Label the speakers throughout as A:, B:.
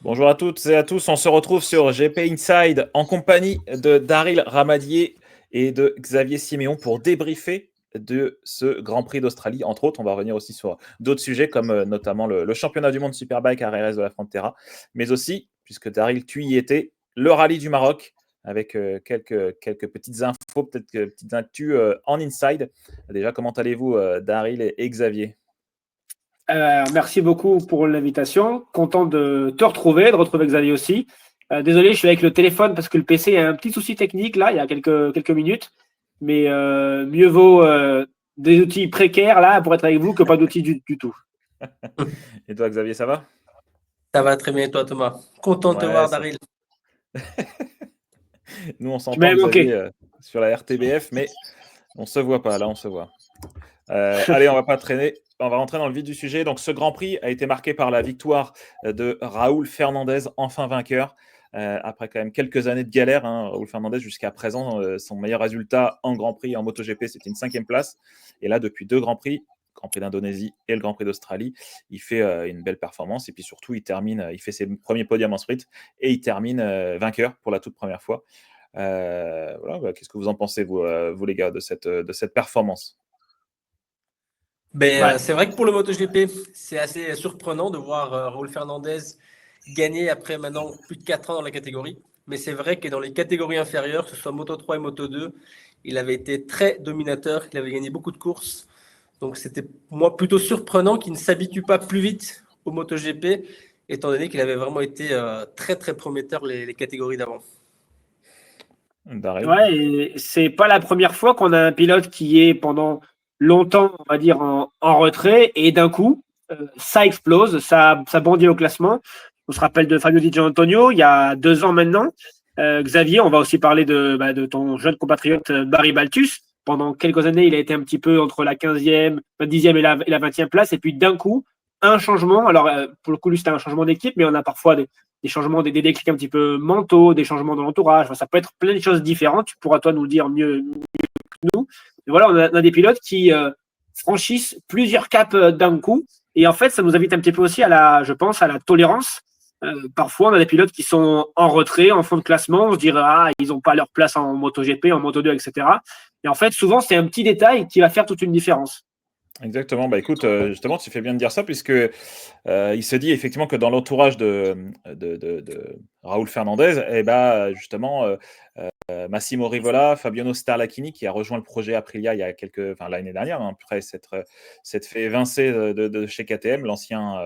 A: Bonjour à toutes et à tous, on se retrouve sur GP Inside en compagnie de Daryl Ramadier et de Xavier Siméon pour débriefer de ce Grand Prix d'Australie. Entre autres, on va revenir aussi sur d'autres sujets comme notamment le championnat du monde Superbike à RS de la Frontera, mais aussi, puisque Daryl, tu y étais, le rallye du Maroc avec quelques petites infos, peut-être petites actus en Inside. Déjà, comment allez-vous Daryl et Xavier?
B: Merci beaucoup pour l'invitation. Content de te retrouver, de retrouver Xavier aussi. Désolé, je suis avec le téléphone parce que le PC a un petit souci technique là, il y a quelques minutes. Mais mieux vaut des outils précaires là pour être avec vous que pas d'outils du tout.
A: Et toi, Xavier, ça va?
C: Ça va très bien, toi, Thomas. Content de te voir, Daryl.
A: Nous, on
B: Tu
A: s'entend,
B: m'as
A: Xavier, sur la RTBF, mais on se voit pas. Là, on se voit. Allez, on va pas traîner. On va rentrer dans le vif du sujet. Donc, ce Grand Prix a été marqué par la victoire de Raúl Fernandez, enfin vainqueur. Après quand même quelques années de galère, Raúl Fernandez jusqu'à présent, son meilleur résultat en Grand Prix en MotoGP, c'était une 5e place. Et là, depuis 2 Grands Prix, Grand Prix d'Indonésie et le Grand Prix d'Australie, il fait une belle performance. Et puis surtout, il fait ses premiers podiums en sprint et il termine vainqueur pour la toute première fois. Voilà, qu'est-ce que vous en pensez, vous les gars, de cette performance?
C: C'est vrai que pour le MotoGP, c'est assez surprenant de voir Raúl Fernandez gagner après maintenant plus de 4 ans dans la catégorie. Mais c'est vrai que dans les catégories inférieures, que ce soit Moto 3 et Moto 2, il avait été très dominateur, il avait gagné beaucoup de courses. Donc c'était moi plutôt surprenant qu'il ne s'habitue pas plus vite au MotoGP, étant donné qu'il avait vraiment été très très prometteur les catégories d'avant.
B: Ouais, et c'est pas la première fois qu'on a un pilote qui est pendant longtemps, on va dire, en retrait, et d'un coup, ça explose, ça bondit au classement. On se rappelle de Fabio Di Giannantonio, il y a 2 ans maintenant. Xavier, on va aussi parler de ton jeune compatriote Barry Baltus. Pendant quelques années, il a été un petit peu entre la 15e, la 10e et la 20e place, et puis d'un coup, un changement. Alors, pour le coup, lui, c'était un changement d'équipe, mais on a parfois des changements, des déclics un petit peu mentaux, des changements dans l'entourage. Enfin, ça peut être plein de choses différentes. Tu pourras, toi, nous le dire mieux que nous. Mais voilà, on a des pilotes qui franchissent plusieurs caps d'un coup. Et en fait, ça nous invite un petit peu aussi je pense, à la tolérance. Parfois, on a des pilotes qui sont en retrait, en fond de classement. On se dirait, ils n'ont pas leur place en MotoGP, en Moto2, etc. Et en fait, souvent, c'est un petit détail qui va faire toute une différence.
A: Exactement. Bah écoute, justement, tu fais bien de dire ça, puisque il se dit effectivement que dans l'entourage de Raúl Fernandez, justement, Massimo Rivola, Fabiano Starlacchini, qui a rejoint le projet Aprilia il y a l'année dernière, après s'être fait évincer de chez KTM, l'ancien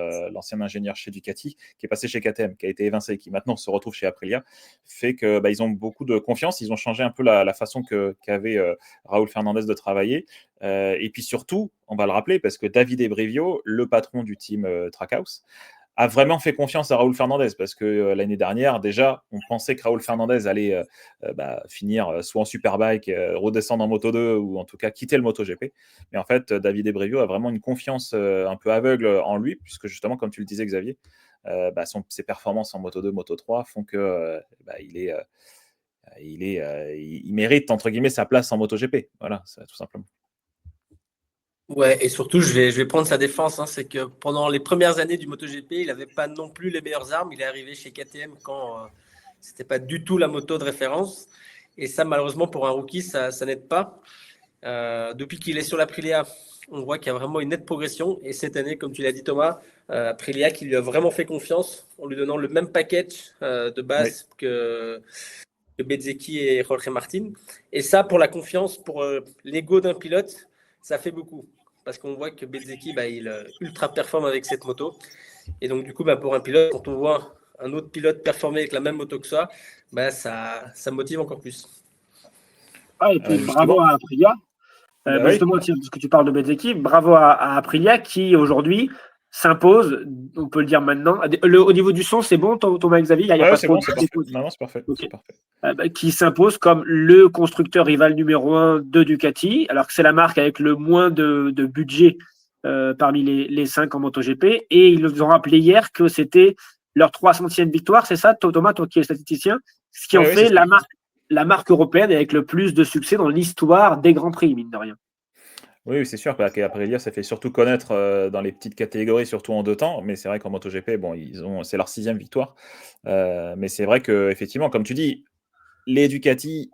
A: ingénieur chez Ducati, qui est passé chez KTM, qui a été évincé et qui maintenant se retrouve chez Aprilia, fait que ils ont beaucoup de confiance. Ils ont changé un peu la façon qu'avait Raúl Fernandez de travailler. Et puis surtout, on va le rappeler, parce que Davide Brivio, le patron du team Trackhouse, a vraiment fait confiance à Raúl Fernandez, parce que l'année dernière, déjà, on pensait que Raúl Fernandez allait finir soit en Superbike, redescendre en Moto2, ou en tout cas quitter le MotoGP. Mais en fait, Davide Brivio a vraiment une confiance un peu aveugle en lui, puisque justement, comme tu le disais, Xavier, ses performances en Moto2, Moto3 font que il mérite, entre guillemets, sa place en MotoGP. Voilà, ça, tout simplement.
C: Ouais, et surtout, je vais prendre sa défense. C'est que pendant les premières années du MotoGP, il n'avait pas non plus les meilleures armes. Il est arrivé chez KTM quand c'était pas du tout la moto de référence. Et ça, malheureusement, pour un rookie, ça n'aide pas. Depuis qu'il est sur l'Aprilia, on voit qu'il y a vraiment une nette progression. Et cette année, comme tu l'as dit, Thomas, Aprilia qui lui a vraiment fait confiance en lui donnant le même package de base que Bezzecchi et Jorge Martin. Et ça, pour la confiance, pour l'ego d'un pilote, ça fait beaucoup. Parce qu'on voit que Bezzecchi, il ultra performe avec cette moto. Et donc, du coup, pour un pilote, quand on voit un autre pilote performer avec la même moto que ça, ça motive encore plus.
B: Et puis, bravo à Aprilia. Justement, parce que tu parles de Bezzecchi, bravo à Aprilia qui, aujourd'hui, s'impose, on peut le dire maintenant. Au niveau du son, c'est bon, Thomas Xavier? Il n'y a pas trop de...
A: Non, c'est parfait.
B: Okay. C'est parfait. Qui s'impose comme le constructeur rival numéro 1 de Ducati, alors que c'est la marque avec le moins de budget parmi les 5 en MotoGP. Et ils nous ont rappelé hier que c'était leur 300e victoire, c'est ça, Thomas, toi qui es statisticien, ce qui en fait la marque européenne avec le plus de succès dans l'histoire des Grands Prix, mine de rien.
A: Oui, c'est sûr qu'Aprilia ça fait surtout connaître dans les petites catégories, surtout en 2 temps. Mais c'est vrai qu'en MotoGP, bon, c'est leur 6e victoire. Mais c'est vrai qu'effectivement, comme tu dis, les Ducati,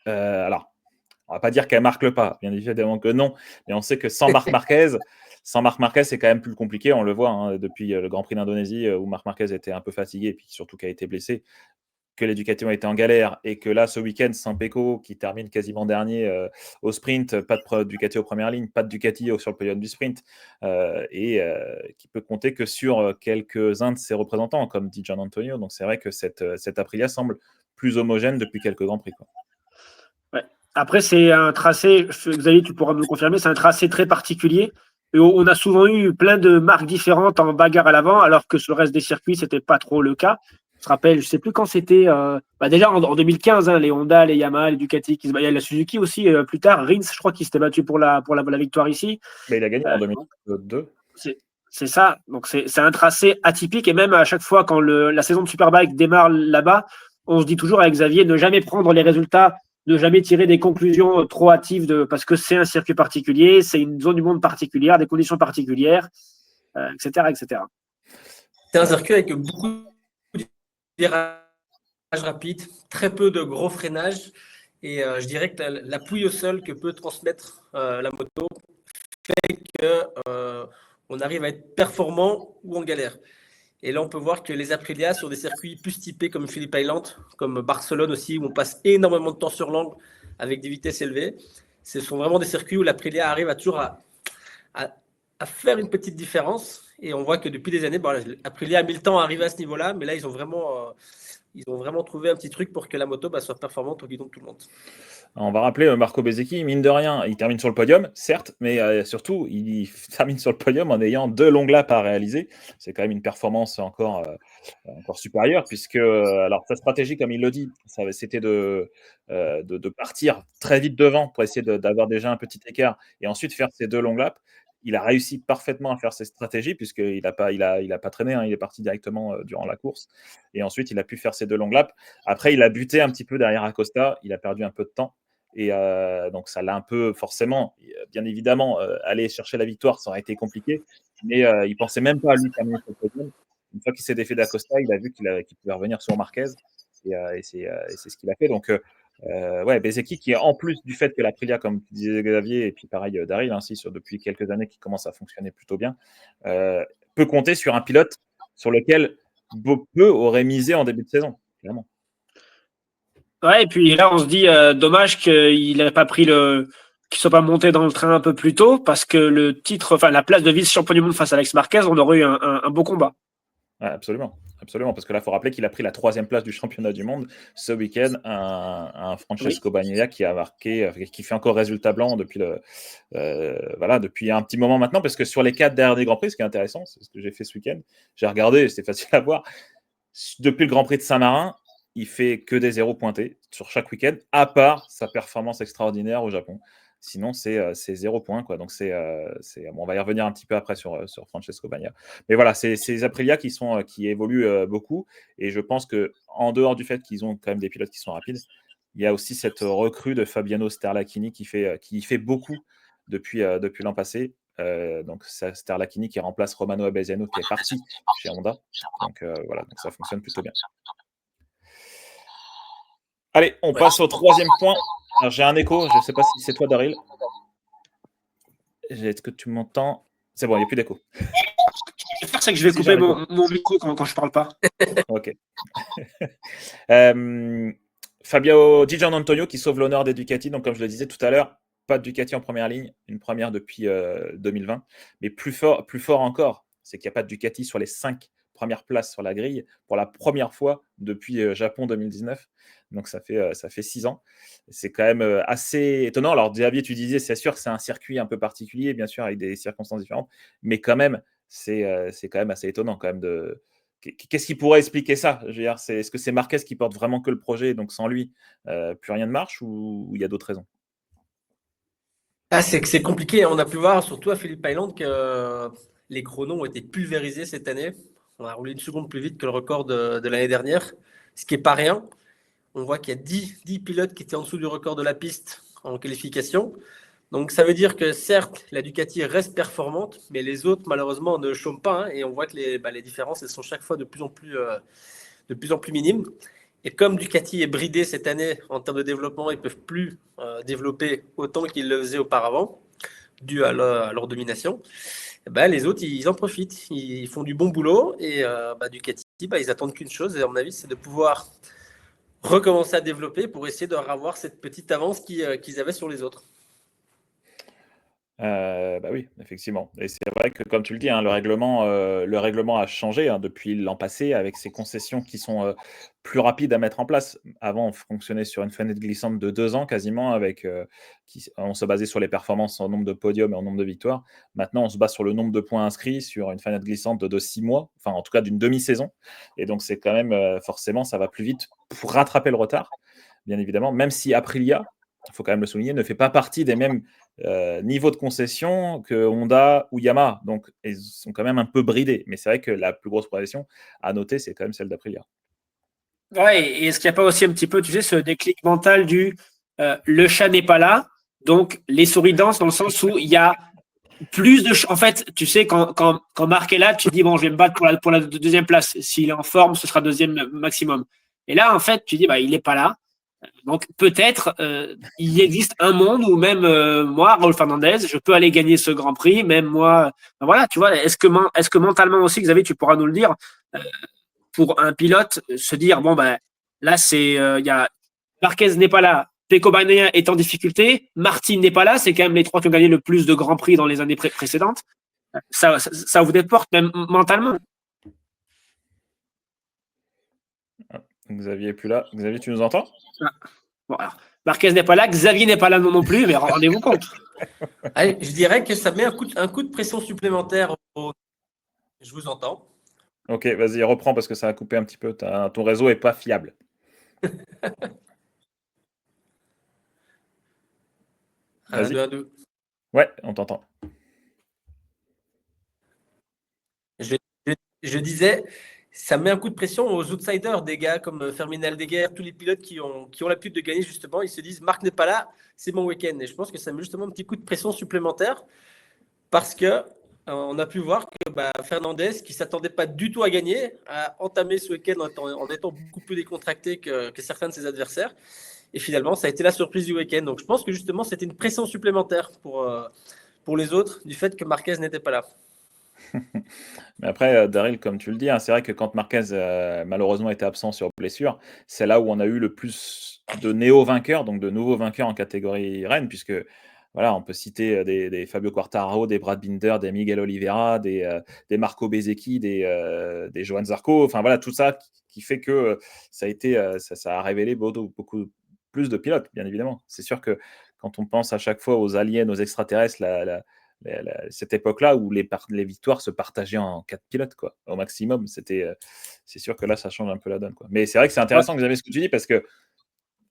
A: alors, on va pas dire qu'elles marquent le pas, bien évidemment que non. Mais on sait que sans Marc Marquez, c'est quand même plus compliqué. On le voit hein, depuis le Grand Prix d'Indonésie où Marc Marquez était un peu fatigué et puis surtout qui a été blessé, que les Ducati ont été en galère et que là, ce week-end, Saint-Pecco qui termine quasiment dernier au sprint, pas de Ducati aux premières lignes, pas de Ducati sur le podium du sprint et qui peut compter que sur quelques-uns de ses représentants, comme dit Gian Antonio. Donc c'est vrai que cette Aprilia semble plus homogène depuis quelques Grands Prix, quoi.
B: Ouais. Après, c'est un tracé, Xavier, tu pourras me le confirmer, c'est un tracé très particulier. Et on a souvent eu plein de marques différentes en bagarre à l'avant, alors que sur le reste des circuits, c'était pas trop le cas. Je me rappelle, je sais plus quand c'était. Déjà en 2015, hein, les Honda, les Yamaha, les Ducati, il y a la Suzuki aussi plus tard. Rins, je crois qu'il s'était battu pour la victoire ici.
A: Mais il a gagné en
B: Donc,
A: 2002.
B: c'est ça. Donc c'est un tracé atypique. Et même à chaque fois, quand la saison de Superbike démarre là-bas, on se dit toujours avec Xavier, ne jamais prendre les résultats, ne jamais tirer des conclusions trop hâtives parce que c'est un circuit particulier, c'est une zone du monde particulière, des conditions particulières, etc., etc.
C: C'est un circuit avec beaucoup de virages rapides, très peu de gros freinages. Et je dirais que l'appui au sol que peut transmettre la moto fait qu'on arrive à être performant ou en galère. Et là, on peut voir que les Aprilia sur des circuits plus typés comme Phillip Island, comme Barcelone aussi, où on passe énormément de temps sur l'angle avec des vitesses élevées, ce sont vraiment des circuits où l'Aprilia arrive toujours à faire une petite différence. Et on voit que depuis des années, l'Aprilia a mis le temps à arriver à ce niveau-là, mais là, ils ont vraiment trouvé un petit truc pour que la moto soit performante au guidon de tout le monde.
A: On va rappeler Marco Bezzecchi, mine de rien, il termine sur le podium, certes, mais surtout, il termine sur le podium en ayant 2 longues laps à réaliser. C'est quand même une performance encore supérieure, puisque alors sa stratégie, comme il le dit, c'était de partir très vite devant pour essayer d'avoir déjà un petit écart et ensuite faire ces 2 longues laps. Il a réussi parfaitement à faire ses stratégies, puisqu'il n'a pas traîné, hein, il est parti directement durant la course. Et ensuite, il a pu faire ses 2 longues laps. Après, il a buté un petit peu derrière Acosta, il a perdu un peu de temps. Et donc, ça l'a un peu forcément, bien évidemment, aller chercher la victoire, ça aurait été compliqué. Mais il ne pensait même pas à lui terminer sur le podium. Une fois qu'il s'est défait d'Acosta, il a vu qu'il pouvait revenir sur Marquez. Et c'est ce qu'il a fait. Donc, ouais, Bezzecchi, qui en plus du fait que l'Aprilia, comme tu disais Xavier, et puis pareil Daryl, ainsi depuis quelques années, qui commence à fonctionner plutôt bien, peut compter sur un pilote sur lequel peu auraient misé en début de saison, clairement.
B: Ouais, et puis là, on se dit, dommage qu'il n'ait pas pris qu'il soit pas monté dans le train un peu plus tôt, parce que la place de vice-champion du monde face à Alex Marquez, on aurait eu un beau combat.
A: Ouais, absolument. Absolument, parce que là, il faut rappeler qu'il a pris la 3e place du championnat du monde ce week-end, un Francesco Bagnaia qui a marqué, qui fait encore résultat blanc depuis depuis un petit moment maintenant, parce que sur les 4 derniers Grands Prix, ce qui est intéressant, c'est ce que j'ai fait ce week-end, j'ai regardé, c'était facile à voir, depuis le Grand Prix de Saint-Marin, il fait que des 0 pointés sur chaque week-end, à part sa performance extraordinaire au Japon. Sinon, c'est 0 points, quoi. Donc, bon, on va y revenir un petit peu après sur Francesco Bagnaia. Mais voilà, c'est les Aprilia qui évoluent beaucoup. Et je pense qu'en dehors du fait qu'ils ont quand même des pilotes qui sont rapides, il y a aussi cette recrue de Fabiano Sterlachini qui fait beaucoup depuis l'an passé. Donc, c'est Sterlachini qui remplace Romano Abesiano qui est parti chez Honda. Donc, voilà, donc ça fonctionne plutôt bien. Allez, on passe au 3e point. Alors, j'ai un écho, je ne sais pas si c'est toi, Daryl. Est-ce que tu m'entends? C'est bon, il n'y a plus d'écho.
B: C'est que je vais couper mon micro quand je ne parle pas.
A: Ok. Di Gian Antonio qui sauve l'honneur des Ducati. Donc, comme je le disais tout à l'heure, pas de Ducati en première ligne, une première depuis 2020. Mais plus fort encore, c'est qu'il n'y a pas de Ducati sur les 5 premières places sur la grille pour la première fois depuis Japon 2019. Donc, ça fait 6 ans. C'est quand même assez étonnant. Alors, Xavier, tu disais, c'est sûr que c'est un circuit un peu particulier, bien sûr, avec des circonstances différentes. Mais quand même, c'est quand même assez étonnant quand même Qu'est-ce qui pourrait expliquer ça? Je veux dire, est-ce que c'est Marquez qui porte vraiment que le projet, donc sans lui, plus rien ne marche, ou il y a d'autres raisons?
C: C'est compliqué. On a pu voir, surtout à Phillip Island, que les chronos ont été pulvérisés cette année. On a roulé 1 seconde plus vite que le record de l'année dernière, ce qui n'est pas rien. On voit qu'il y a 10 pilotes qui étaient en dessous du record de la piste en qualification. Donc ça veut dire que certes, la Ducati reste performante, mais les autres malheureusement ne chôment pas, hein, et on voit que les différences elles sont chaque fois de plus en plus minimes. Et comme Ducati est bridé cette année en termes de développement, ils ne peuvent plus développer autant qu'ils le faisaient auparavant, dû à leur domination. Les autres, ils en profitent, ils font du bon boulot et Ducati, ils attendent qu'une chose, et à mon avis, c'est de pouvoir recommencer à développer pour essayer de avoir cette petite avance qu'ils avaient sur les autres.
A: Oui, effectivement. Et c'est vrai que, comme tu le dis, hein, le règlement a changé depuis l'an passé avec ces concessions qui sont plus rapides à mettre en place. Avant, on fonctionnait sur une fenêtre glissante de 2 ans quasiment, on se basait sur les performances en nombre de podiums et en nombre de victoires. Maintenant, on se base sur le nombre de points inscrits sur une fenêtre glissante de 6 mois, enfin en tout cas d'une demi-saison. Et donc, c'est quand même, forcément, ça va plus vite pour rattraper le retard, bien évidemment, même si Aprilia, il faut quand même le souligner, ne fait pas partie des mêmes niveau de concession que Honda ou Yamaha. Donc, ils sont quand même un peu bridés. Mais c'est vrai que la plus grosse progression à noter, c'est quand même celle d'Aprilia.
B: Ouais, et est-ce qu'il n'y a pas aussi un petit peu, tu sais, ce déclic mental du le chat n'est pas là, donc les souris dansent, dans le sens où il y a plus de. En fait, tu sais, quand Marc est là, tu dis, bon, je vais me battre pour la deuxième place. S'il est en forme, ce sera deuxième maximum. Et là, en fait, tu dis, il n'est pas là. Donc peut-être il existe un monde où même moi, Raoul Fernandez, je peux aller gagner ce Grand Prix, même moi. Voilà, tu vois, est-ce que mentalement aussi, Xavier, tu pourras nous le dire, pour un pilote, se dire bon là c'est il y a Marquez n'est pas là, Pecco Bagnaia est en difficulté, Martin n'est pas là, c'est quand même les 3 qui ont gagné le plus de Grands Prix dans les années précédentes. Ça vous déporte même mentalement.
A: Xavier est plus là. Xavier, tu nous entends?
B: Bon, alors, Marquez n'est pas là, Xavier n'est pas là non plus, mais rendez-vous compte.
C: Allez, je dirais que ça met un coup de pression supplémentaire. Je vous entends.
A: Ok, vas-y, reprends parce que ça a coupé un petit peu. Ton réseau n'est pas fiable.
C: 1, 2, 1, 2.
A: Ouais, on t'entend.
C: Je disais, ça met un coup de pression aux outsiders, des gars comme Fermin Aldeguer, tous les pilotes qui ont l'habitude de gagner, justement. Ils se disent, Marc n'est pas là, c'est mon week-end. Et je pense que ça met justement un petit coup de pression supplémentaire parce que on a pu voir que Fernandez, qui ne s'attendait pas du tout à gagner, a entamé ce week-end en étant beaucoup plus décontracté que certains de ses adversaires. Et finalement, ça a été la surprise du week-end. Donc je pense que justement, c'était une pression supplémentaire pour les autres du fait que Marquez n'était pas là.
A: Mais après, Daryl, comme tu le dis, hein, c'est vrai que quand Marquez malheureusement était absent sur blessure, c'est là où on a eu le plus de néo-vainqueurs, donc de nouveaux vainqueurs en catégorie reine, puisque voilà, on peut citer des Fabio Quartararo, des Brad Binder, des Miguel Oliveira, des Marco Bezzecchi, des Johann Zarco, enfin voilà, tout ça qui fait que ça a révélé beaucoup plus de pilotes, bien évidemment. C'est sûr que quand on pense à chaque fois aux aliens, aux extraterrestres, cette époque-là où les victoires se partageaient en 4 pilotes, quoi, au maximum. C'est sûr que là, ça change un peu la donne, quoi. Mais c'est vrai que c'est intéressant, Xavier, ce que tu dis, parce que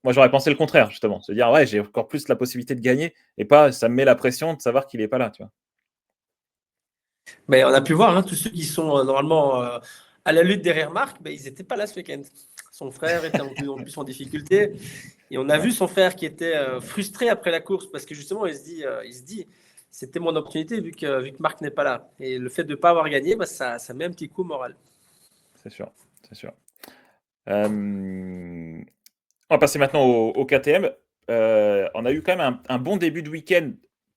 A: moi, j'aurais pensé le contraire, justement. Se dire, ouais, j'ai encore plus la possibilité de gagner, et pas, ça me met la pression de savoir qu'il n'est pas là, tu vois.
C: Mais on a pu voir, tous ceux qui sont normalement à la lutte derrière Marc, ils n'étaient pas là ce week-end. Son frère était en plus en difficulté. Et on a vu son frère qui était frustré après la course parce que justement, il se dit c'était mon opportunité vu que Marc n'est pas là. Et le fait de ne pas avoir gagné, ça met un petit coup moral.
A: C'est sûr, c'est sûr. On va passer maintenant au KTM. On a eu quand même un bon début de week-end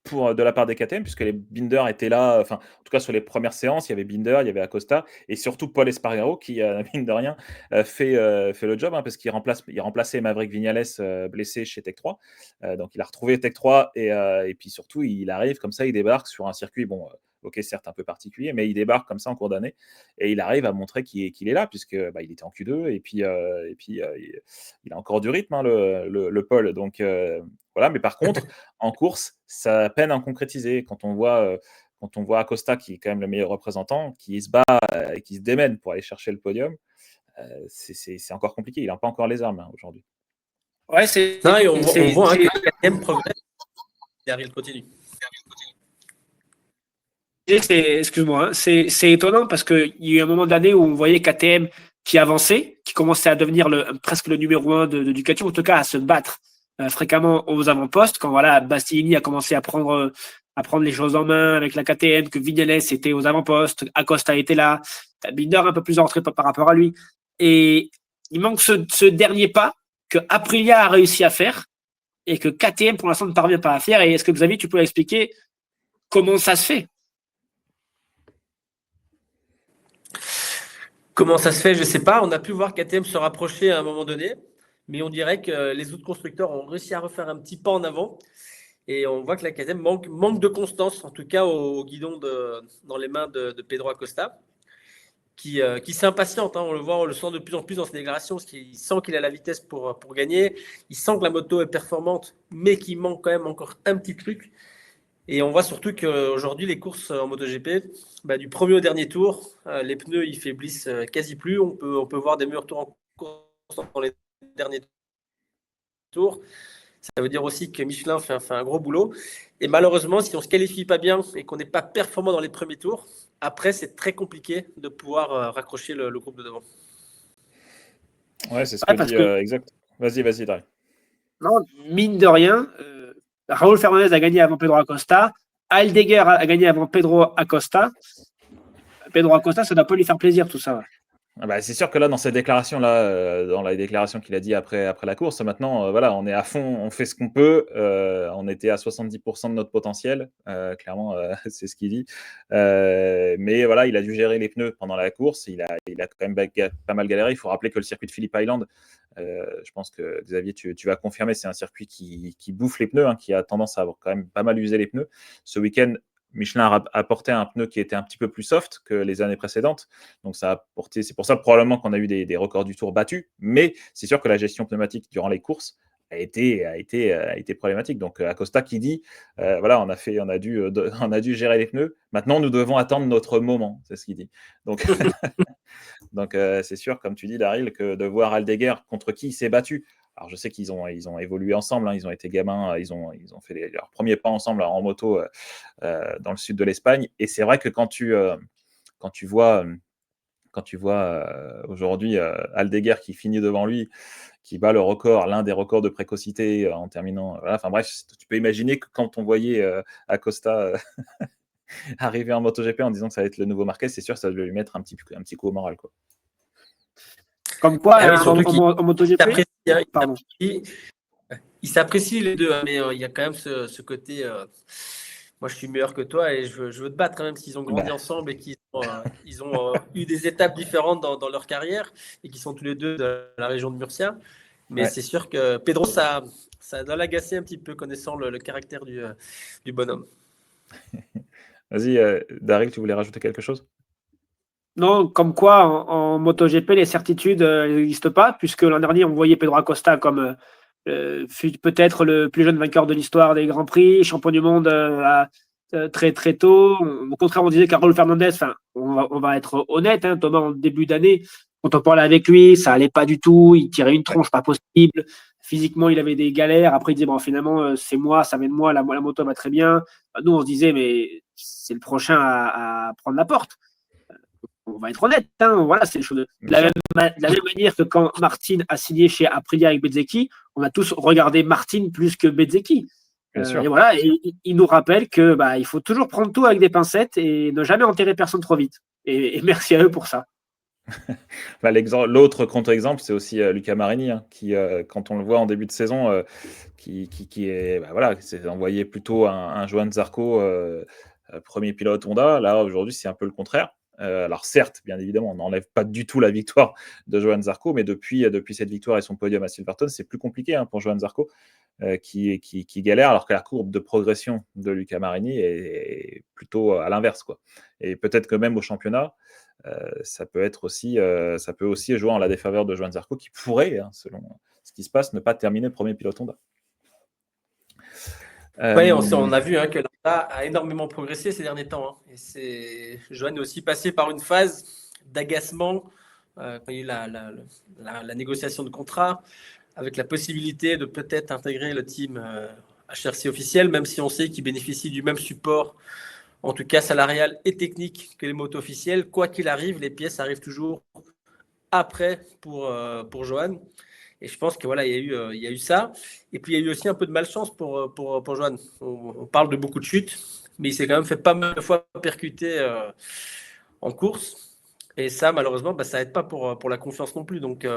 A: de la part des KTM, puisque les Binder étaient là, enfin, en tout cas sur les premières séances, il y avait Binder, il y avait Acosta, et surtout Paul Espargaro, qui, mine de rien, fait le job, parce qu'il remplaçait Maverick Viñales blessé chez Tech 3. Donc il a retrouvé Tech 3, et puis surtout, il arrive comme ça, il débarque sur un circuit, bon, ok, certes un peu particulier, mais il débarque comme ça en cours d'année, et il arrive à montrer qu'il est là, puisque il était en Q2, et puis il a encore du rythme, le Paul. Donc voilà, mais par contre, en course, ça peine à concrétiser. Quand on voit Acosta, qui est quand même le meilleur représentant, qui se bat et qui se démène pour aller chercher le podium, c'est encore compliqué. Il n'a pas encore les armes aujourd'hui.
B: Ouais,
C: on voit que le KTM progresse. Il continue.
B: Excuse-moi, c'est étonnant parce qu'il y a eu un moment de l'année où on voyait KTM qui avançait, qui commençait à devenir presque le numéro 1 de Ducati, en tout cas à se battre fréquemment aux avant-postes. Quand voilà, Bastianini a commencé à prendre les choses en main avec la KTM, que Vignales était aux avant-postes, Acosta était là, Binder un peu plus en retrait par rapport à lui. Et il manque ce dernier pas que Aprilia a réussi à faire et que KTM pour l'instant ne parvient pas à faire. Et est-ce que Xavier, tu peux expliquer comment ça se fait?
C: Comment ça se fait, je ne sais pas. On a pu voir KTM se rapprocher à un moment donné, mais on dirait que les autres constructeurs ont réussi à refaire un petit pas en avant. Et on voit que la KTM manque de constance, en tout cas au guidon dans les mains de Pedro Acosta, qui s'impatiente. On le voit, on le sent de plus en plus dans ses déclarations, parce qu'il sent qu'il a la vitesse pour gagner. Il sent que la moto est performante, mais qu'il manque quand même encore un petit truc. Et on voit surtout qu'aujourd'hui, les courses en MotoGP, du premier au dernier tour, les pneus ils faiblissent quasi plus. On peut voir des meilleurs tours en course dans les derniers tours. Ça veut dire aussi que Michelin fait un gros boulot. Et malheureusement, si on ne se qualifie pas bien et qu'on n'est pas performant dans les premiers tours, après, c'est très compliqué de pouvoir raccrocher le groupe de devant.
A: Ouais, c'est ce que dit exact. Vas-y, Dari.
B: Non, mine de rien, Raúl Fernandez a gagné avant Pedro Acosta. Aldeguer a gagné avant Pedro Acosta. Pedro Acosta, ça ne doit pas lui faire plaisir tout ça.
A: C'est sûr que là, dans cette déclaration-là, dans la déclaration qu'il a dit après la course, maintenant, voilà, on est à fond, on fait ce qu'on peut. On était à 70% de notre potentiel, clairement, c'est ce qu'il dit. Mais voilà, il a dû gérer les pneus pendant la course. Il a quand même pas mal galéré. Il faut rappeler que le circuit de Phillip Island, je pense que Xavier, tu vas confirmer, c'est un circuit qui bouffe les pneus, qui a tendance à avoir quand même pas mal usé les pneus. Ce week-end, Michelin a apporté un pneu qui était un petit peu plus soft que les années précédentes. Donc, ça a apporté, c'est pour ça probablement qu'on a eu des records du tour battus. Mais c'est sûr que la gestion pneumatique durant les courses a été problématique. Donc, Acosta qui dit, voilà, on a dû gérer les pneus. Maintenant, nous devons attendre notre moment. C'est ce qu'il dit. Donc, c'est sûr, comme tu dis, Daryl, que de voir Aldeguer contre qui il s'est battu. Alors, je sais qu'ils ont évolué ensemble, ils ont été gamins, ils ont fait leurs premiers pas ensemble en moto dans le sud de l'Espagne. Et c'est vrai que quand tu vois aujourd'hui Aldeguer qui finit devant lui, qui bat le record, l'un des records de précocité en terminant. Voilà, enfin bref, tu peux imaginer que quand on voyait Acosta arriver en MotoGP en disant que ça va être le nouveau Marquez, c'est sûr que ça doit lui mettre un petit coup au moral, quoi.
B: Comme quoi, en MotoGP,
C: ils s'apprécient les deux, mais il y a quand même ce côté moi je suis meilleur que toi et je veux te battre, même s'ils ont grandi ensemble et qu'ils ont eu des étapes différentes dans leur carrière et qu'ils sont tous les deux de la région de Murcia. Mais c'est sûr que Pedro, ça doit l'agacer un petit peu, connaissant le caractère du bonhomme.
A: Vas-y, Daryl, tu voulais rajouter quelque chose?
B: Non, comme quoi en MotoGP, les certitudes n'existent pas, puisque l'an dernier, on voyait Pedro Acosta comme fut peut-être le plus jeune vainqueur de l'histoire des Grands Prix, champion du monde très très tôt. Au contraire, on disait qu'Raúl Fernandez, on va être honnête, Thomas, en début d'année, quand on parlait avec lui, ça allait pas du tout, il tirait une tronche pas possible. Physiquement, il avait des galères. Après, il disait, bon, finalement, c'est moi, ça vient de moi, la moto va très bien. Nous, on se disait, mais c'est le prochain à prendre la porte. On va être honnête, voilà, c'est les choses. De la même manière que quand Martin a signé chez Aprilia avec Bezzecchi, on a tous regardé Martin plus que Bezzecchi. Et voilà, et il nous rappelle que il faut toujours prendre tout avec des pincettes et ne jamais enterrer personne trop vite. Et merci à eux pour ça.
A: L'autre contre-exemple, c'est aussi Luca Marini, qui, quand on le voit en début de saison, qui est, s'est envoyé plutôt un Johan Zarco, premier pilote Honda. Là, aujourd'hui, c'est un peu le contraire. Alors certes, bien évidemment, on n'enlève pas du tout la victoire de Johan Zarco, mais depuis cette victoire et son podium à Silverstone, c'est plus compliqué pour Johan Zarco, qui galère, alors que la courbe de progression de Luca Marini est plutôt à l'inverse, quoi. Et peut-être que même au championnat, ça peut aussi jouer en la défaveur de Johan Zarco, qui pourrait, selon ce qui se passe, ne pas terminer premier pilote Honda.
C: Oui, on a vu que l'Honda a énormément progressé ces derniers temps. Et Johan est aussi passé par une phase d'agacement quand il y a eu la négociation de contrat, avec la possibilité de peut-être intégrer le team HRC officiel, même si on sait qu'il bénéficie du même support, en tout cas salarial et technique, que les motos officielles. Quoi qu'il arrive, les pièces arrivent toujours après pour Johan. Et je pense que voilà, il y a eu ça. Et puis il y a eu aussi un peu de malchance pour Johan. On parle de beaucoup de chutes, mais il s'est quand même fait pas mal de fois percuter en course. Et ça, malheureusement, ça aide pas pour la confiance non plus. Donc,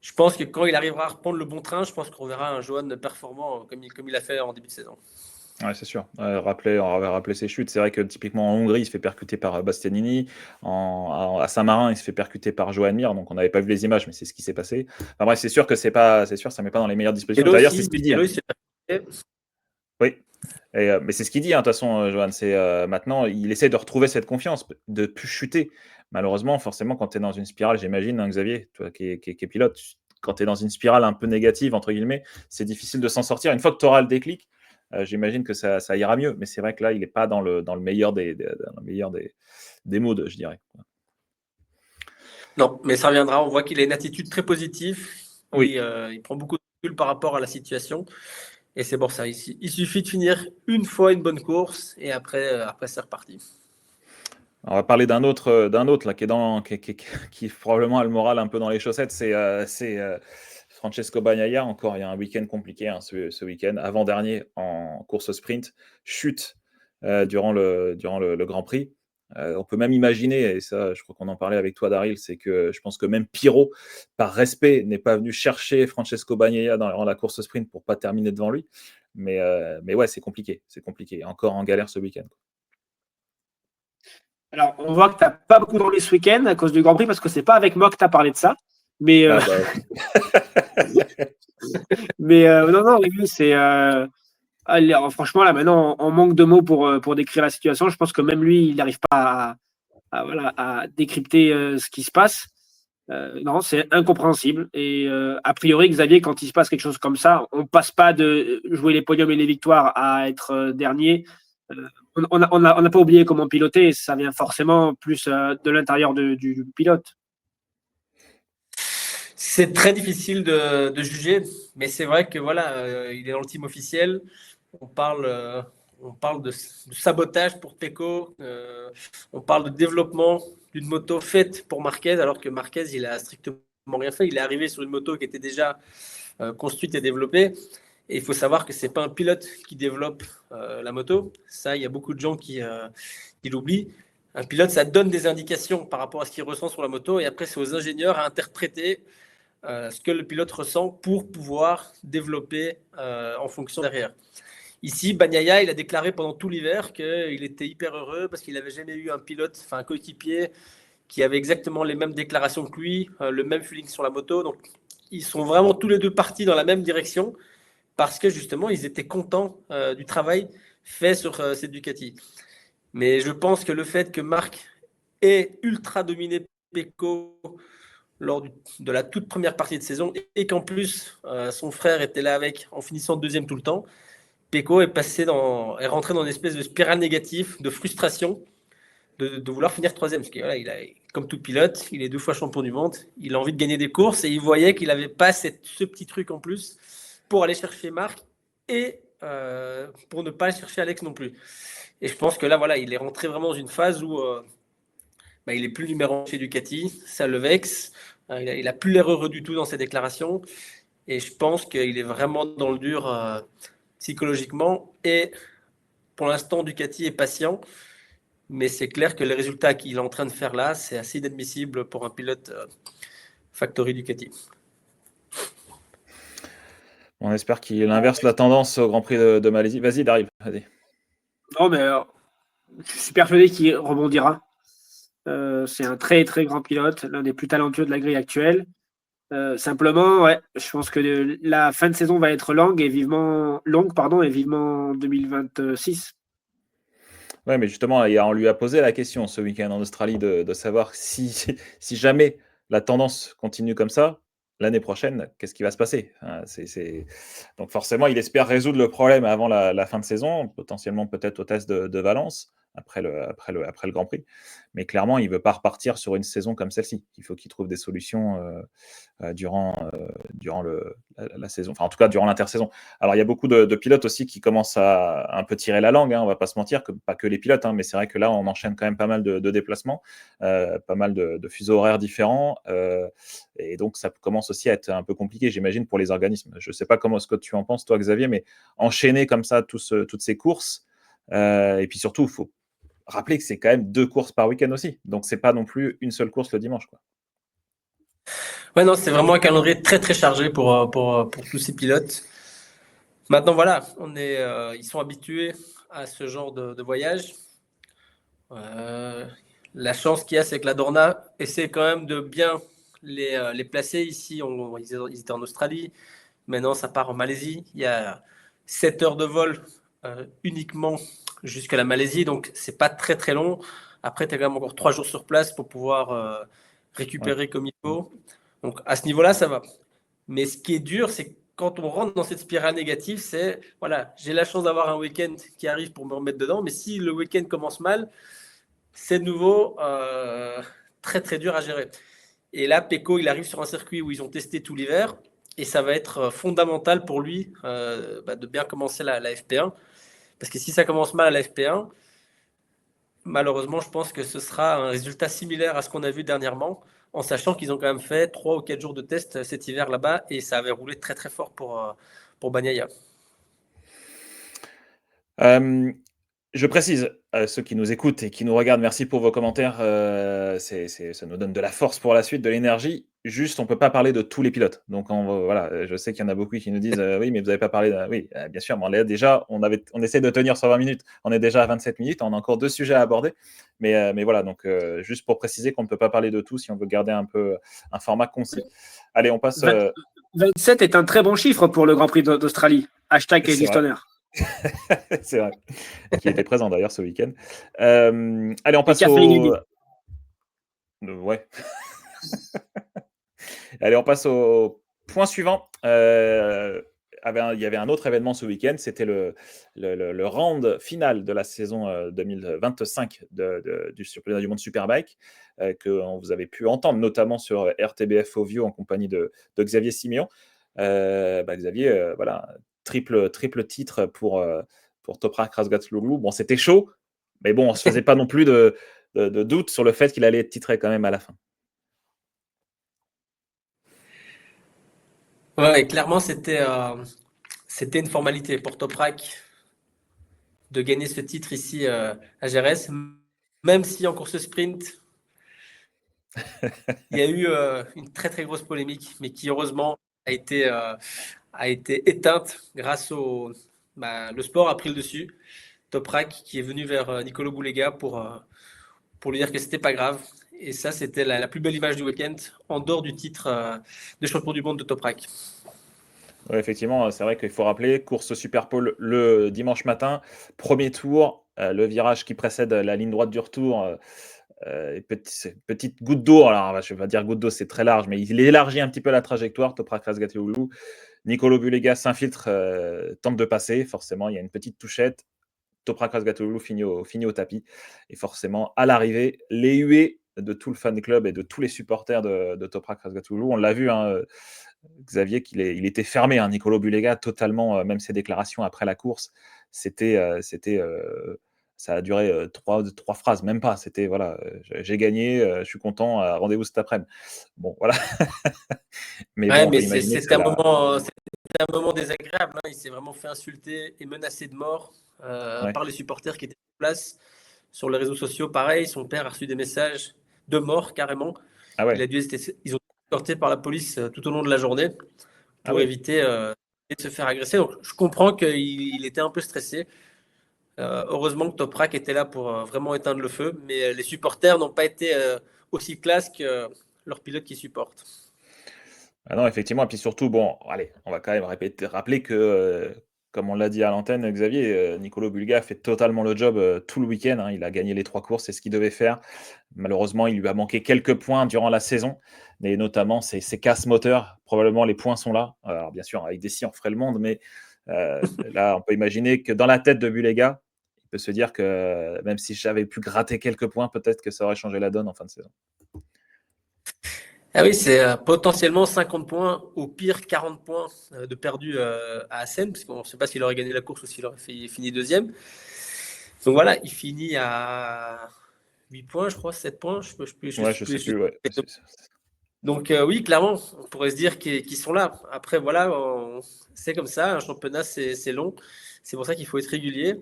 C: je pense que quand il arrivera à reprendre le bon train, je pense qu'on verra un Johan performant comme il a fait en début de saison.
A: Ouais, c'est sûr. On va rappeler ses chutes. C'est vrai que typiquement en Hongrie, il se fait percuter par Bastianini. À Saint-Marin, il se fait percuter par Johan Mir. Donc on n'avait pas vu les images, mais c'est ce qui s'est passé. Enfin bref, c'est sûr que c'est sûr, ça met pas dans les meilleures dispositions.
C: Et là
A: D'ailleurs, c'est
C: aussi,
A: ce qu'il dit.
C: il s'est percuté.
A: Oui. Mais c'est ce qu'il dit, de toute façon, Johan. C'est maintenant, il essaie de retrouver cette confiance, de plus chuter. Malheureusement, forcément, quand tu es dans une spirale, j'imagine, hein, Xavier, toi qui est pilote, quand tu es dans une spirale un peu négative, entre guillemets, c'est difficile de s'en sortir. Une fois que tu auras le déclic, j'imagine que ça ira mieux. Mais c'est vrai que là, il n'est pas dans le meilleur des moods, je dirais.
C: Non, mais ça reviendra. On voit qu'il a une attitude très positive.
A: Oui.
C: Il prend beaucoup de recul par rapport à la situation. Et c'est pour ça. Il suffit de finir une fois une bonne course et après c'est reparti.
A: On va parler d'un autre là, qui probablement a le moral un peu dans les chaussettes. C'est Francesco Bagnaia. Encore, il y a un week-end compliqué ce week-end. Avant-dernier en course sprint. Chute durant le Grand Prix. On peut même imaginer, et ça, je crois qu'on en parlait avec toi, Daryl, c'est que je pense que même Pirot, par respect, n'est pas venu chercher Francesco Bagnaia dans la course sprint pour pas terminer devant lui. Mais ouais, c'est compliqué. C'est compliqué. Encore en galère ce week-end.
B: Alors, on voit que tu n'as pas beaucoup roulé ce week-end à cause du Grand Prix parce que c'est pas avec moi que tu as parlé de ça. Mais, non, oui, c'est. Franchement, là, maintenant, on manque de mots pour décrire la situation. Je pense que même lui, il n'arrive pas à décrypter ce qui se passe. Non, c'est incompréhensible. Et a priori, Xavier, quand il se passe quelque chose comme ça, on ne passe pas de jouer les podiums et les victoires à être dernier. On n'a pas oublié comment piloter. Ça vient forcément plus de l'intérieur du pilote.
C: C'est très difficile de juger, mais c'est vrai que voilà, il est dans le team officiel. On parle, de sabotage pour Pecco. On parle de développement d'une moto faite pour Marquez, alors que Marquez, il a strictement rien fait. Il est arrivé sur une moto qui était déjà construite et développée. Et il faut savoir que c'est pas un pilote qui développe la moto. Ça, il y a beaucoup de gens qui l'oublient. Un pilote, ça donne des indications par rapport à ce qu'il ressent sur la moto, et après, c'est aux ingénieurs à interpréter ce que le pilote ressent pour pouvoir développer en fonction derrière. Ici, Bagnaia, il a déclaré pendant tout l'hiver qu'il était hyper heureux parce qu'il n'avait jamais eu un pilote, enfin un coéquipier, qui avait exactement les mêmes déclarations que lui, le même feeling sur la moto. Donc, ils sont vraiment tous les deux partis dans la même direction parce que justement, ils étaient contents du travail fait sur cette Ducati. Mais je pense que le fait que Marc ait ultra dominé Pecco lors de la toute première partie de saison et qu'en plus son frère était là avec en finissant deuxième tout le temps, Pecco est rentré dans une espèce de spirale négative, de frustration, de vouloir finir troisième. Parce que voilà, comme tout pilote, il est 2 fois champion du monde, il a envie de gagner des courses et il voyait qu'il n'avait pas ce petit truc en plus pour aller chercher Marc et pour ne pas aller chercher Alex non plus. Et je pense que là, voilà, il est rentré vraiment dans une phase où il est plus numéro 1 chez Ducati, ça le vexe. Il a plus l'air heureux du tout dans ses déclarations. Et je pense qu'il est vraiment dans le dur psychologiquement. Et pour l'instant, Ducati est patient. Mais c'est clair que les résultats qu'il est en train de faire là, c'est assez inadmissible pour un pilote Factory Ducati.
A: On espère qu'il inverse la tendance au Grand Prix de Malaisie. Vas-y, Daryl, vas-y.
B: Non, mais je suis persuadé qu'il rebondira. C'est un très très grand pilote, l'un des plus talentueux de la grille actuelle. Simplement, ouais, je pense que la fin de saison va être longue et vivement 2026.
A: Ouais, mais justement, on lui a posé la question ce week-end en Australie de savoir si jamais la tendance continue comme ça, l'année prochaine, qu'est-ce qui va se passer? Donc forcément, il espère résoudre le problème avant la fin de saison, potentiellement peut-être au test de Valence. après le Grand Prix. Mais clairement, il ne veut pas repartir sur une saison comme celle-ci. Il faut qu'il trouve des solutions durant la saison, enfin en tout cas durant l'intersaison. Alors il y a beaucoup de pilotes aussi qui commencent à un peu tirer la langue, on ne va pas se mentir, pas que les pilotes, mais c'est vrai que là on enchaîne quand même pas mal de déplacements, pas mal de fuseaux horaires différents, et donc ça commence aussi à être un peu compliqué, j'imagine, pour les organismes. Je ne sais pas comment ce que tu en penses, toi, Xavier, mais enchaîner comme ça toutes ces courses, et puis surtout, il faut rappeler que c'est quand même 2 courses par week-end aussi. Donc, c'est pas non plus une seule course le dimanche, quoi.
C: Ouais, non, c'est vraiment un calendrier très très chargé pour tous ces pilotes. Maintenant, voilà, ils sont habitués à ce genre de voyage. La chance qu'il y a, c'est que la Dorna essaie quand même de bien les placer ici. Ils étaient en Australie. Maintenant, ça part en Malaisie. Il y a 7 heures de vol uniquement jusqu'à la Malaisie. Donc, c'est pas très, très long. Après, tu as quand même encore 3 jours sur place pour pouvoir récupérer comme il faut. Donc, à ce niveau-là, ça va. Mais ce qui est dur, c'est quand on rentre dans cette spirale négative, c'est, voilà, j'ai la chance d'avoir un week-end qui arrive pour me remettre dedans. Mais si le week-end commence mal, c'est de nouveau très, très dur à gérer. Et là, Pecco, il arrive sur un circuit où ils ont testé tout l'hiver. Et ça va être fondamental pour lui de bien commencer la FP1. Parce que si ça commence mal à la FP1, malheureusement, je pense que ce sera un résultat similaire à ce qu'on a vu dernièrement, en sachant qu'ils ont quand même fait 3 ou 4 jours de test cet hiver là-bas, et ça avait roulé très très fort pour Bagnaia.
A: Je précise à ceux qui nous écoutent et qui nous regardent, merci pour vos commentaires. Ça nous donne de la force pour la suite, de l'énergie. Juste, on ne peut pas parler de tous les pilotes. Donc, voilà, je sais qu'il y en a beaucoup qui nous disent oui, mais vous n'avez pas parlé. Oui, bien sûr, mais déjà, on essaie de tenir sur 20 minutes. On est déjà à 27 minutes. On a encore 2 sujets à aborder. Mais voilà, donc juste pour préciser qu'on ne peut pas parler de tout si on veut garder un peu un format concis. Allez, on passe.
B: 27 est un très bon chiffre pour le Grand Prix d'Australie. Hashtag Casey Stoner.
A: C'est vrai. Qui était présent d'ailleurs ce week-end. Allez, on passe au. Ouais. Allez, on passe au point suivant. Il y avait un autre événement ce week-end, c'était le round final de la saison 2025 du championnat du monde Superbike, que vous avez pu entendre notamment sur RTBF Ovio en compagnie de Xavier Siméon. Xavier, voilà, triple titre pour Toprak Razgatlıoğlu. Bon, c'était chaud, mais bon, on ne se faisait pas non plus de doute sur le fait qu'il allait être titré quand même à la fin.
C: Ouais, clairement, c'était une formalité pour Toprak de gagner ce titre ici à Jerez, même si en course sprint, il y a eu une très très grosse polémique, mais qui heureusement a été éteinte grâce le sport a pris le dessus. Toprak qui est venu vers Nicolo Boulega pour lui dire que c'était pas grave. Et ça, c'était la plus belle image du week-end, en dehors du titre de champion du monde de Toprak.
A: Oui, effectivement, c'est vrai qu'il faut rappeler, course Superpole le dimanche matin, premier tour, le virage qui précède la ligne droite du retour, petite goutte d'eau, alors je ne vais pas dire goutte d'eau, c'est très large, mais il élargit un petit peu la trajectoire, Toprak Razgatlıoğlu. Nicolo Boulega s'infiltre, tente de passer, forcément, il y a une petite touchette, Toprak Razgatlıoğlu finit au tapis, et forcément, à l'arrivée, les huées de tout le fan club et de tous les supporters de Toprak Razgatlıoğlu, on l'a vu, Xavier, il était fermé, Nicolo Boulega, totalement, même ses déclarations après la course, ça a duré 3 phrases, même pas. C'était voilà, j'ai gagné, je suis content, rendez-vous cet après-midi. Bon, voilà. Mais
C: ouais,
A: bon, on peut imaginer que
C: c'était un moment désagréable. Il s'est vraiment fait insulter et menacer de mort par les supporters qui étaient en place. Sur les réseaux sociaux, pareil, son père a reçu des messages de mort carrément.
A: Ah ouais.
C: Ils ont été escortés par la police tout au long de la journée pour éviter de se faire agresser. Donc, je comprends qu'il était un peu stressé. Heureusement que Toprak était là pour vraiment éteindre le feu, mais les supporters n'ont pas été aussi classe que leurs pilotes qui supportent.
A: Ah non, effectivement, et puis surtout, bon, allez, on va quand même rappeler que, comme on l'a dit à l'antenne, Xavier, Nicolo Boulega a fait totalement le job tout le week-end. Il a gagné les 3 courses, c'est ce qu'il devait faire. Malheureusement, il lui a manqué quelques points durant la saison, et notamment ses casses moteurs. Probablement, les points sont là. Alors, bien sûr, avec des scies, on ferait le monde, mais là, on peut imaginer que dans la tête de Boulega, peut se dire que même si j'avais pu gratter quelques points, peut-être que ça aurait changé la donne en fin de saison.
C: Ah oui, c'est potentiellement 50 points, au pire 40 points de perdu à Assen, parce qu'on ne sait pas s'il aurait gagné la course ou s'il aurait fini deuxième. Donc voilà, il finit à 8 points, je crois, 7 points. Je
A: sais plus. Ouais.
C: Donc oui, clairement, on pourrait se dire qu'ils sont là. Après, voilà, c'est comme ça, un championnat, c'est long. C'est pour ça qu'il faut être régulier.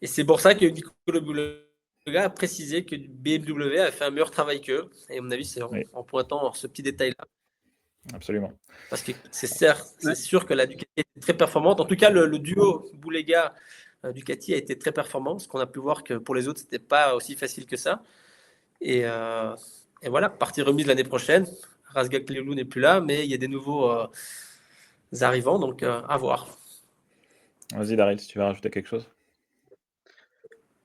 C: Et c'est pour ça que Nicolas Boulega a précisé que BMW a fait un meilleur travail qu'eux. Et à mon avis, c'est en pointant ce petit détail-là.
A: Absolument.
C: Parce que c'est sûr que la Ducati est très performante. En tout cas, le duo Boulega Ducati a été très performant, parce qu'on a pu voir que pour les autres, c'était pas aussi facile que ça. Et voilà, partie remise l'année prochaine. Razgatlioglu n'est plus là, mais il y a des nouveaux arrivants, donc à voir.
A: Vas-y, Daryl, si tu veux rajouter quelque chose.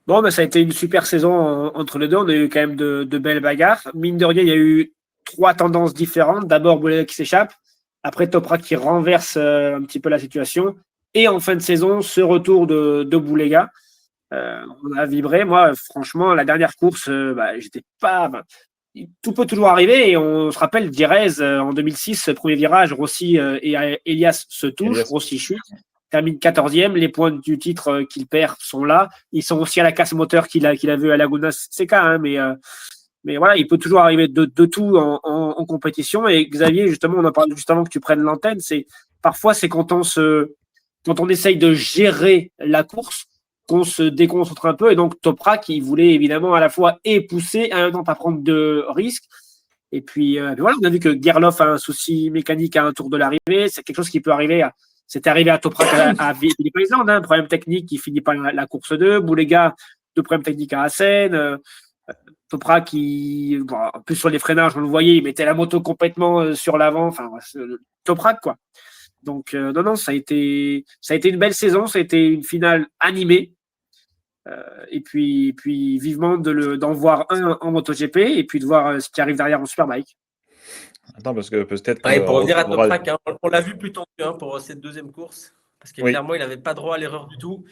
B: Bon, mais ça a été une super saison entre les deux. On a eu quand même de belles bagarres. Mine de rien, il y a eu 3 tendances différentes. D'abord, Boulega qui s'échappe. Après, Toprak qui renverse un petit peu la situation. Et en fin de saison, ce retour de Boulega. On a vibré. Moi, franchement, la dernière course, j'étais pas. Tout peut toujours arriver. Et on se rappelle Jerez en 2006, premier virage, Rossi et Elias se touchent. Rossi chute, termine 14e. Les points du titre qu'il perd sont là. Ils sont aussi à la casse moteur qu'il a vu à Laguna Seca. Hein, mais voilà, il peut toujours arriver de tout en compétition. Et Xavier, justement, on en parle juste avant que tu prennes l'antenne. Parfois, c'est quand on essaye de gérer la course, qu'on se déconcentre un peu. Et donc, Toprak, il voulait évidemment à la fois pousser et en même temps pas prendre de risques. Et puis voilà, on a vu que Gerloff a un souci mécanique à un tour de l'arrivée. C'est quelque chose qui peut arriver. C'est arrivé à Toprak à Philippe Island, un problème technique qui finit pas la course 2. Boulega, 2 problèmes techniques à Assen. Toprak, en plus sur les freinages, on le voyait, il mettait la moto complètement sur l'avant. Enfin, Toprak, quoi. Donc, non, ça a été une belle saison. Ça a été une finale animée. Et puis vivement d'en voir un en MotoGP et puis de voir ce qui arrive derrière en Superbike.
A: Attends, parce que peut-être.
C: Ouais, pour revenir à Toprak, on l'a vu plus tendu pour cette deuxième course. Parce que clairement, il n'avait pas droit à l'erreur du tout.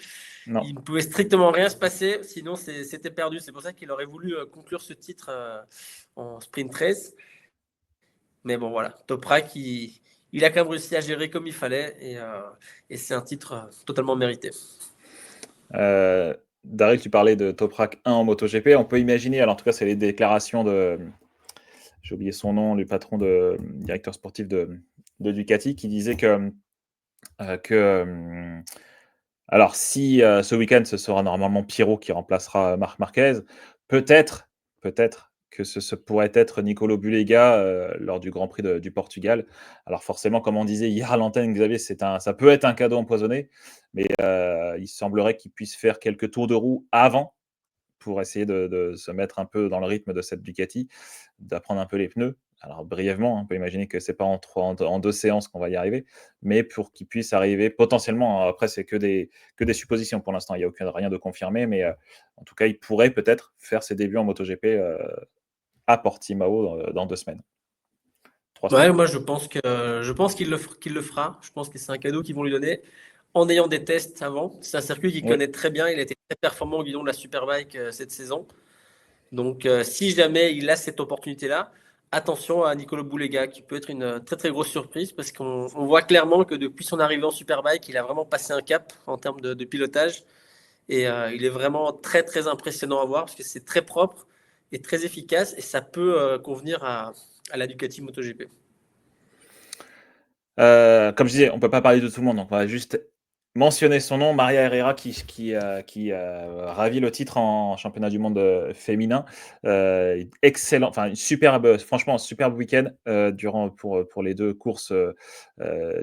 A: Non.
C: Il ne pouvait strictement rien se passer, sinon c'était perdu. C'est pour ça qu'il aurait voulu conclure ce titre en sprint 13. Mais bon, voilà. Toprak, il a quand même réussi à gérer comme il fallait et c'est un titre totalement mérité.
A: Daryl, tu parlais de Toprak 1 en MotoGP. On peut imaginer, alors en tout cas, c'est les déclarations de. J'ai oublié son nom, le patron directeur sportif de Ducati, qui disait que alors, si ce week-end, ce sera normalement Pirot qui remplacera Marc Marquez, peut-être que ce pourrait être Nicolo Bulega lors du Grand Prix du Portugal. Alors forcément, comme on disait hier à l'antenne, Xavier, ça peut être un cadeau empoisonné, mais il semblerait qu'il puisse faire quelques tours de roue avant pour essayer de se mettre un peu dans le rythme de cette Ducati, d'apprendre un peu les pneus. Alors brièvement, on peut imaginer que ce n'est pas en 2 séances qu'on va y arriver, mais pour qu'il puisse arriver potentiellement, après c'est que des suppositions pour l'instant, il n'y a rien de confirmé, mais en tout cas, il pourrait peut-être faire ses débuts en MotoGP à Portimao dans 2 semaines. 3 semaines.
C: Ouais, moi je pense qu'il le fera. Je pense que c'est un cadeau qu'ils vont lui donner en ayant des tests avant. C'est un circuit qu'il connaît très bien. Il a été très performant au guidon de la Superbike cette saison. Donc si jamais il a cette opportunité-là, attention à Nicolo Boulega qui peut être une très très grosse surprise parce qu'on voit clairement que depuis son arrivée en Superbike, il a vraiment passé un cap en termes de pilotage et il est vraiment très très impressionnant à voir parce que c'est très propre et très efficace et ça peut convenir à la Ducati MotoGP.
A: Comme je disais, on ne peut pas parler de tout le monde, donc on va juste mentionner son nom, Maria Herrera, qui ravit le titre en championnat du monde féminin. Excellent, enfin franchement, un superbe week-end pour les 2 courses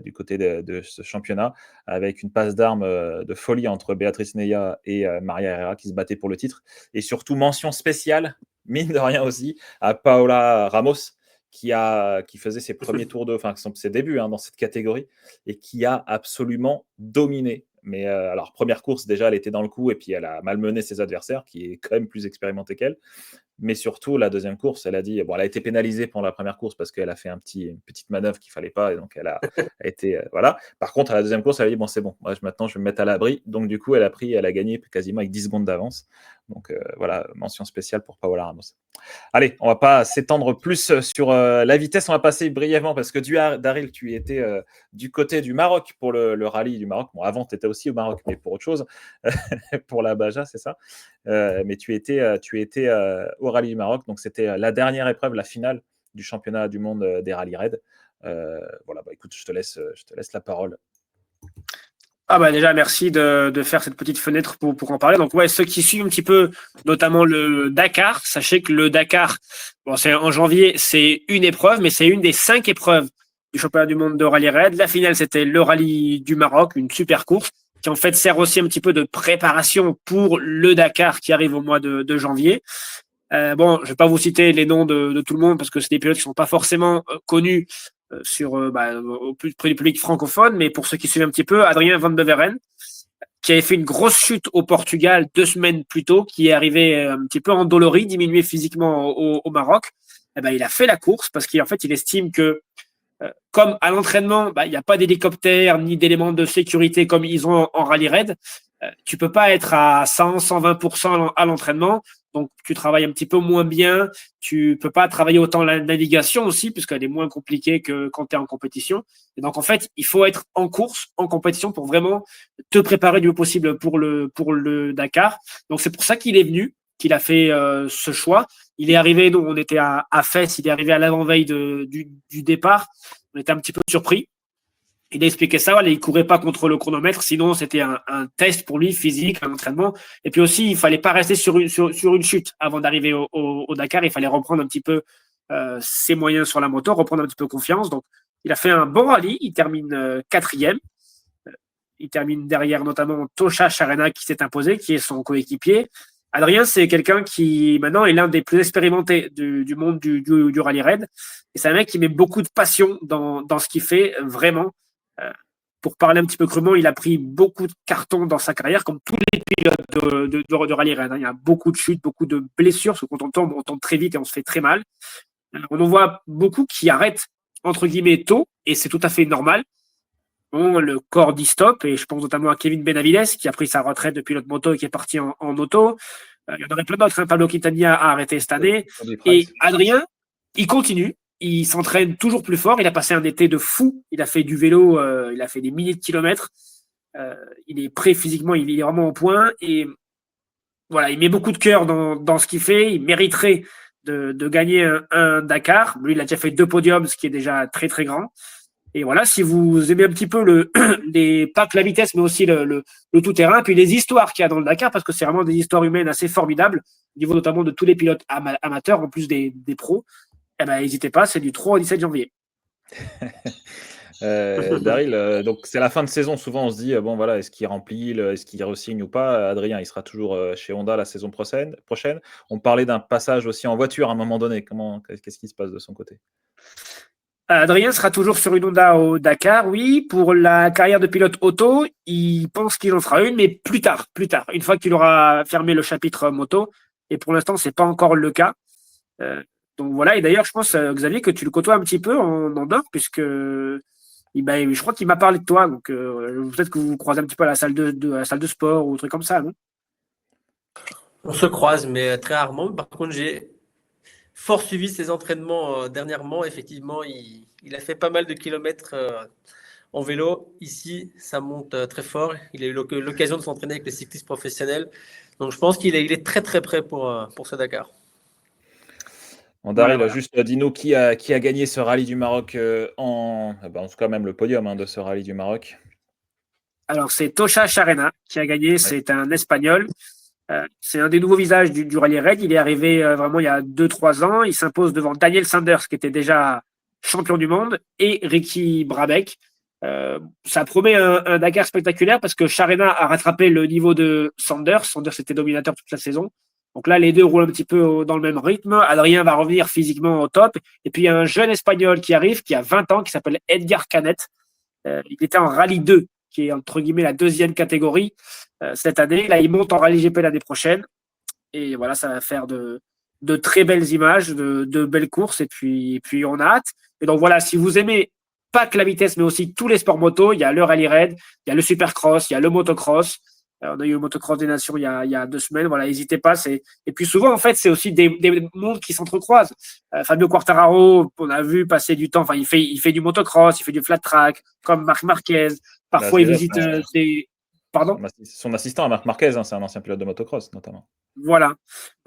A: du côté de ce championnat, avec une passe d'armes de folie entre Beatriz Neia et Maria Herrera qui se battaient pour le titre. Et surtout, mention spéciale, mine de rien aussi, à Paola Ramos, qui faisait ses premiers tours ses débuts dans cette catégorie et qui a absolument dominé Mais alors, première course, déjà, elle était dans le coup et puis elle a malmené ses adversaires, qui est quand même plus expérimenté qu'elle. Mais surtout, la deuxième course, elle a dit, bon, elle a été pénalisée pendant la première course parce qu'elle a fait une petite manœuvre qu'il fallait pas et donc elle a été, voilà. Par contre, à la deuxième course, elle a dit, bon, c'est bon, moi, maintenant, je vais me mettre à l'abri. Donc, du coup, elle a gagné quasiment avec 10 secondes d'avance. Donc, voilà, mention spéciale pour Paola Ramos. Allez, on va pas s'étendre plus sur la vitesse. On va passer brièvement parce que Daryl, tu étais du côté du Maroc pour le rallye du Maroc. Bon, avant, tu étais aussi au Maroc, mais pour autre chose, pour la Baja, c'est ça. Mais tu étais au rallye du Maroc. Donc, c'était la dernière épreuve, la finale du championnat du monde des rallyes raid. Voilà, écoute, je te laisse la parole.
B: Ah bah déjà, merci de faire cette petite fenêtre pour en parler. Donc ouais, ceux qui suivent un petit peu, notamment le Dakar, sachez que le Dakar, bon, c'est en janvier, c'est une épreuve, mais c'est une des 5 épreuves du championnat du monde de rallye raid. La finale, c'était le rallye du Maroc, une super course qui en fait sert aussi un petit peu de préparation pour le Dakar qui arrive au mois de janvier. Bon, je vais pas vous citer les noms de tout le monde parce que c'est des pilotes qui sont pas forcément connus au plus près du public francophone, mais pour ceux qui suivent un petit peu, Adrien Van Beveren, qui avait fait une grosse chute au Portugal 2 semaines plus tôt, qui est arrivé un petit peu endolori, diminué physiquement au Maroc, il a fait la course parce qu'en fait, il estime que comme à l'entraînement, il n'y a pas d'hélicoptère ni d'éléments de sécurité comme ils ont en rallye raid, tu peux pas être à 100-120% à l'entraînement. Donc, tu travailles un petit peu moins bien. Tu peux pas travailler autant la navigation aussi, puisqu'elle est moins compliquée que quand tu es en compétition. Et donc, en fait, il faut être en course, en compétition pour vraiment te préparer du mieux possible pour le Dakar. Donc, c'est pour ça qu'il est venu, qu'il a fait ce choix. Il est arrivé, nous, on était à Fès, il est arrivé à l'avant-veille du départ. On était un petit peu surpris. Il a expliqué ça, il courait pas contre le chronomètre, sinon c'était un test pour lui, physique, un entraînement. Et puis aussi, il fallait pas rester sur une chute avant d'arriver au Dakar. Il fallait reprendre un petit peu ses moyens sur la moto, reprendre un petit peu confiance. Donc, il a fait un bon rallye. Il termine 4e. Il termine derrière notamment Tosha Sharena qui s'est imposé, qui est son coéquipier. Adrien, c'est quelqu'un qui maintenant est l'un des plus expérimentés du monde du rallye raid. Et c'est un mec qui met beaucoup de passion dans ce qu'il fait, vraiment. Pour parler un petit peu crûment, il a pris beaucoup de cartons dans sa carrière, comme tous les pilotes de rallye raid. Il y a beaucoup de chutes, beaucoup de blessures, parce que quand on tombe très vite et on se fait très mal. On en voit beaucoup qui arrêtent, entre guillemets, tôt, et c'est tout à fait normal. Bon, le corps dit stop, et je pense notamment à Kevin Benavides, qui a pris sa retraite de pilote moto et qui est parti en auto. Il y en aurait plein d'autres. Pablo Quintanilla a arrêté cette année. Et Adrien, il continue. Il s'entraîne toujours plus fort. Il a passé un été de fou. Il a fait du vélo. Il a fait des milliers de kilomètres. Il est prêt physiquement. Il est vraiment au point. Et voilà, il met beaucoup de cœur dans ce qu'il fait. Il mériterait de gagner un Dakar. Lui, il a déjà fait 2 podiums, ce qui est déjà très, très grand. Et voilà, si vous aimez un petit peu pas que la vitesse, mais aussi le tout-terrain, puis les histoires qu'il y a dans le Dakar, parce que c'est vraiment des histoires humaines assez formidables, au niveau notamment de tous les pilotes amateurs, en plus des pros, n'hésitez pas, c'est du 3 au 17 janvier.
A: Daryl, donc c'est la fin de saison. Souvent, on se dit bon voilà, est-ce qu'il remplit, est-ce qu'il re-signe ou pas? Adrien, il sera toujours chez Honda la saison prochaine. On parlait d'un passage aussi en voiture à un moment donné. Qu'est-ce qui se passe de son côté?
B: Adrien sera toujours sur une Honda au Dakar, oui. Pour la carrière de pilote auto, il pense qu'il en fera une, mais plus tard, une fois qu'il aura fermé le chapitre moto. Et pour l'instant, c'est pas encore le cas. Donc voilà. Et d'ailleurs, je pense, Xavier, que tu le côtoies un petit peu en Andorre, puisque je crois qu'il m'a parlé de toi. Donc peut-être que vous vous croisez un petit peu à la salle la salle de sport ou un truc comme ça, non?
C: On se croise, mais très rarement. Par contre, j'ai fort suivi ses entraînements dernièrement. Effectivement, il a fait pas mal de kilomètres en vélo. Ici, ça monte très fort. Il a eu l'occasion de s'entraîner avec les cyclistes professionnels. Donc, je pense qu'il est très, très prêt pour ce Dakar.
A: Daryl, juste dis-nous qui a gagné ce rallye du Maroc en tout cas même le podium de ce rallye du Maroc.
B: Alors, c'est Tosha Sharena qui a gagné. Ouais. C'est un Espagnol. C'est un des nouveaux visages du rallye raid. Il est arrivé vraiment il y a 2-3 ans. Il s'impose devant Daniel Sanders, qui était déjà champion du monde, et Ricky Brabec. Ça promet un Dakar spectaculaire parce que Sharena a rattrapé le niveau de Sanders. Sanders était dominateur toute la saison. Donc là, les deux roulent un petit peu dans le même rythme. Adrien va revenir physiquement au top. Et puis, il y a un jeune Espagnol qui arrive, qui a 20 ans, qui s'appelle Edgar Canet. Il était en rallye 2 qui est entre guillemets la deuxième catégorie cette année. Là, il monte en Rallye GP l'année prochaine. Et voilà, ça va faire de très belles images, de belles courses. Et puis on a hâte. Et donc voilà, si vous aimez pas que la vitesse, mais aussi tous les sports moto, il y a le rallye raid, il y a le supercross, il y a le motocross. On a eu le motocross des nations il y a 2 semaines. Voilà, n'hésitez pas. Et puis souvent, en fait, c'est aussi des mondes qui s'entrecroisent. Fabio Quartararo, on a vu passer du temps. Enfin, il fait du motocross, il fait du flat track, comme Marc Marquez. Parfois, il visite Pardon ?
A: Son assistant à Marc Marquez, c'est un ancien pilote de motocross, notamment.
B: Voilà.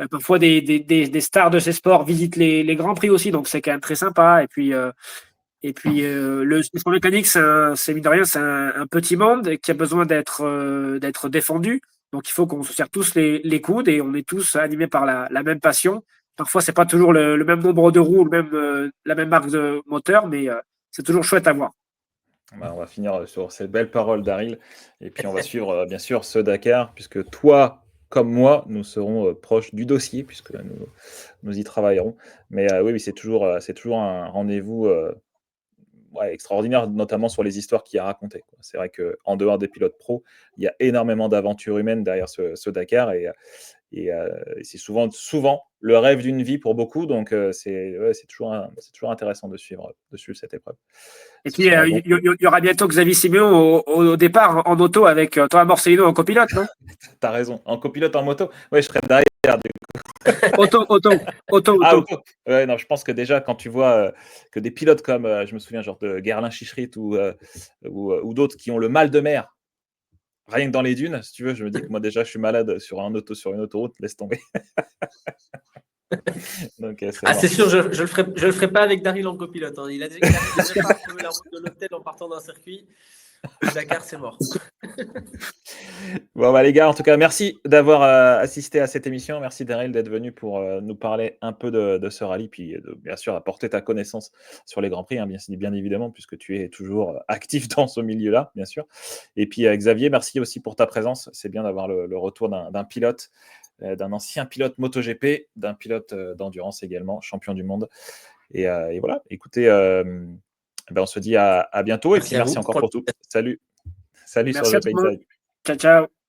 B: Parfois, des stars de ces sports visitent les grands prix aussi, donc c'est quand même très sympa. Et puis le sport mécanique, c'est mine de rien, c'est un petit monde qui a besoin d'être défendu. Donc il faut qu'on se serre tous les coudes et on est tous animés par la même passion. Parfois, c'est pas toujours le même nombre de roues, la même marque de moteur, mais c'est toujours chouette à voir.
A: On va finir sur ces belles paroles d'Aril. Et puis on va suivre bien sûr ce Dakar, puisque toi, comme moi, nous serons proches du dossier, puisque nous y travaillerons. Mais oui, c'est toujours un rendez-vous extraordinaire, notamment sur les histoires qu'il y a racontées. C'est vrai qu'en dehors des pilotes pro, il y a énormément d'aventures humaines derrière ce Dakar. Et c'est souvent le rêve d'une vie pour beaucoup. Donc c'est toujours intéressant de suivre cette épreuve.
B: Et puis, il y aura bientôt Xavier Siméon au départ en moto avec Thomas Morcellino en copilote, non ?
A: T'as raison. En copilote en moto, ouais, je serais derrière.
B: Auto.
A: Ah, auto. Ouais, non, je pense que déjà, quand tu vois que des pilotes comme, je me souviens, genre de Gerlin Chicherit ou d'autres qui ont le mal de mer, rien que dans les dunes, si tu veux, je me dis que moi déjà, je suis malade sur une autoroute, laisse tomber. Donc,
C: c'est sûr, je le ferai pas avec Daryl en copilote. Hein. Il a déjà pas trouvé la route de l'hôtel en partant d'un circuit. Dakar, c'est mort.
A: Bon, les gars, en tout cas, merci d'avoir assisté à cette émission. Merci Daryl d'être venu pour nous parler un peu de ce rallye, puis bien sûr apporter ta connaissance sur les Grands Prix, hein, bien évidemment, puisque tu es toujours actif dans ce milieu-là, bien sûr. Et puis Xavier, merci aussi pour ta présence. C'est bien d'avoir le retour d'un pilote, d'un ancien pilote MotoGP, d'un pilote d'endurance également, champion du monde. Et voilà, écoutez, on se dit à bientôt. Et puis merci encore pour tout. Salut
B: merci
A: sur le
B: Ciao, ciao.